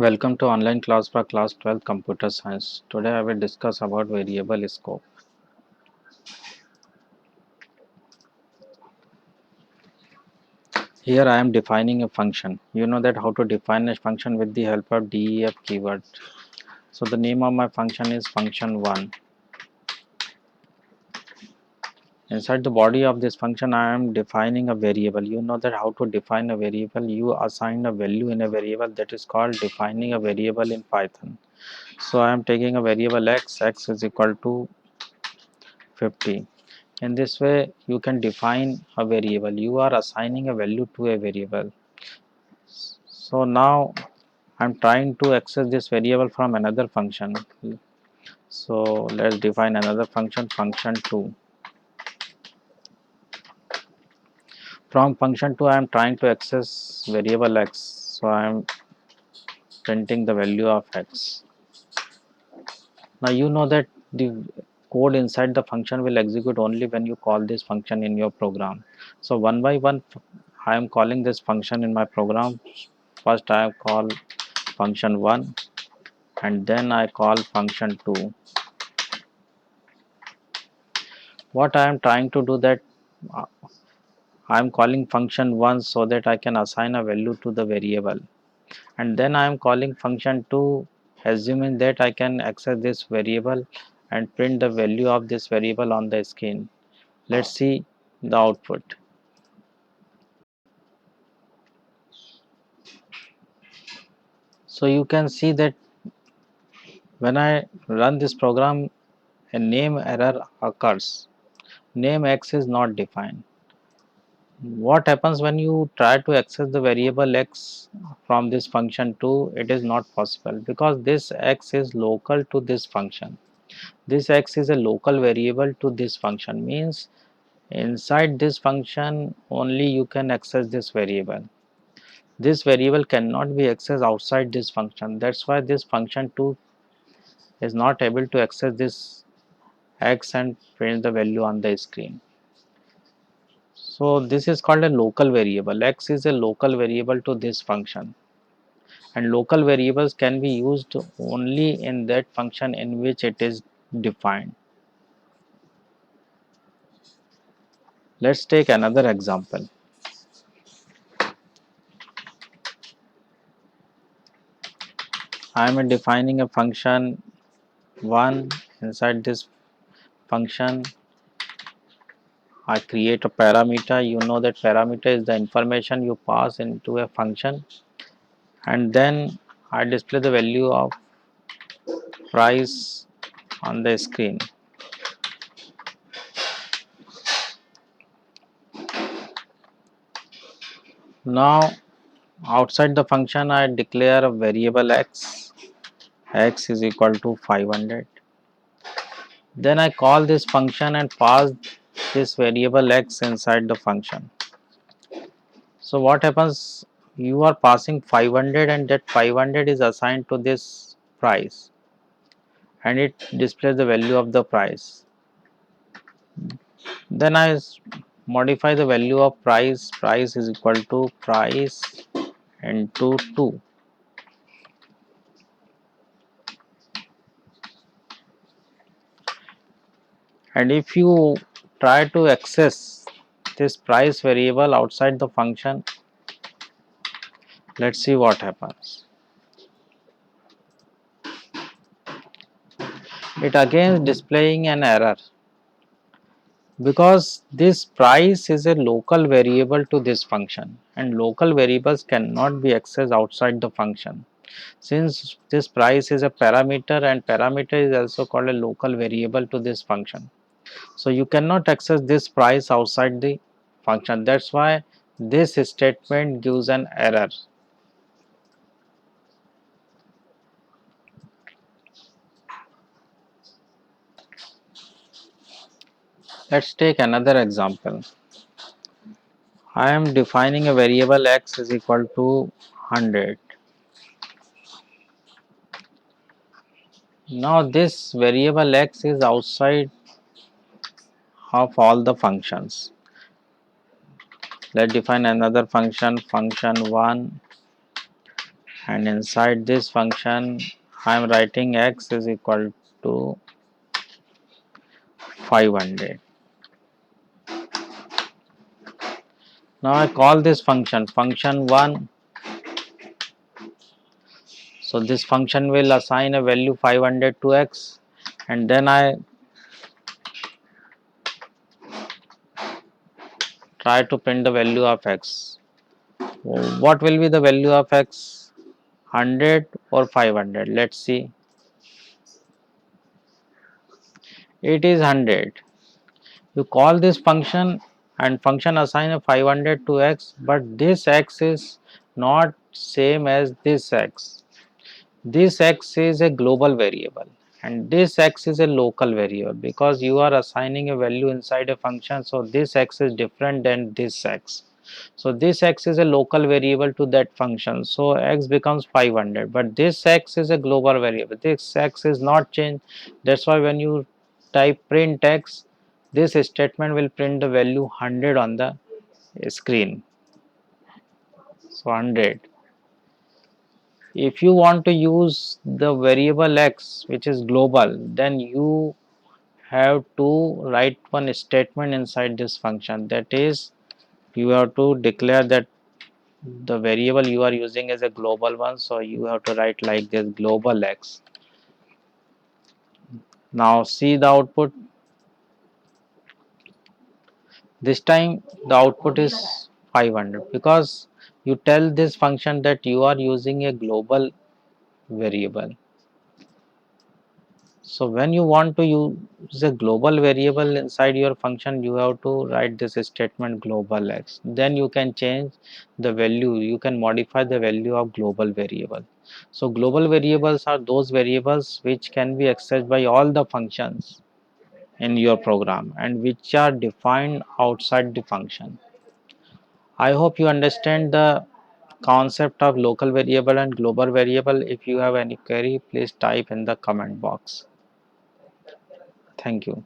Welcome to online class for class 12 computer science. Today I will discuss about variable scope. Here I am defining a function. You know that how to define a function with the help of def keyword. So the name of my function is function1. Inside the body of this function I am defining a variable. You know that how to define a variable. You assign a value in a variable, that is called defining a variable in Python. So I am taking a variable x is equal to 50. In this way, you can define a variable. You are assigning a value to a variable. So now I'm trying to access this variable from another function. So let's define another function, function2. From function2, I am trying to access variable x. So I am printing the value of x. Now you know that the code inside the function will execute only when you call this function in your program. So one by one, I am calling this function in my program. First I call function1 and then I call function2. What I am trying to do that uh, I am calling function1 so that I can assign a value to the variable, and then I am calling function2 assuming that I can access this variable and print the value of this variable on the screen. Let's see the output. So you can see that when I run this program, a name error occurs. Name x is not defined. What happens when you try to access the variable x from this function2? It is not possible because this x is local to this function. This x is a local variable to this function, means inside this function only you can access this variable. This variable cannot be accessed outside this function. That's why this function2 is not able to access this x and print the value on the screen. So this is called a local variable. X is a local variable to this function, and local variables can be used only in that function in which it is defined. Let's take another example. I am defining a function 1. Inside this function I create a parameter. You know that parameter is the information you pass into a function, and then I display the value of price on the screen. Now outside the function I declare a variable x. X is equal to 500. Then I call this function and pass this variable x inside the function. So what happens, you are passing 500 and that 500 is assigned to this price and it displays the value of the price. Then I modify the value of price. Price is equal to price into 2. And if you try to access this price variable outside the function, let's see what happens. It again is displaying an error because this price is a local variable to this function and local variables cannot be accessed outside the function. Since this price is a parameter and parameter is also called a local variable to this function, so you cannot access this price outside the function. That's why this statement gives an error. Let's take another example. I am defining a variable x is equal to 100. Now this variable x is outside of all the functions. Let's define another function, function1. and inside this function I am writing x is equal to 500. Now I call this function 1. So this function will assign a value 500 to x, and then I try to print the value of x. What will be the value of x? 100 or 500? Let's see. It is 100. You call this function and function assign a 500 to x, but this x is not same as this x. This x is a global variable and this x is a local variable, because you are assigning a value inside a function. So this x is different than this x. So this x is a local variable to that function, so x becomes 500, but this x is a global variable. This x is not changed. That's why when you type print x, this statement will print the value 100 on the screen. So 100. If you want to use the variable x which is global, then you have to write one statement inside this function, that is you have to declare that the variable you are using is a global one. So you have to write like this, global x. Now see the output. This time the output is 500, because you tell this function that you are using a global variable. So when you want to use a global variable inside your function, you have to write this statement global x. Then you can change the value, you can modify the value of global variable. So global variables are those variables which can be accessed by all the functions in your program and which are defined outside the function. I hope you understand the concept of local variable and global variable. If you have any query, please type in the comment box. Thank you.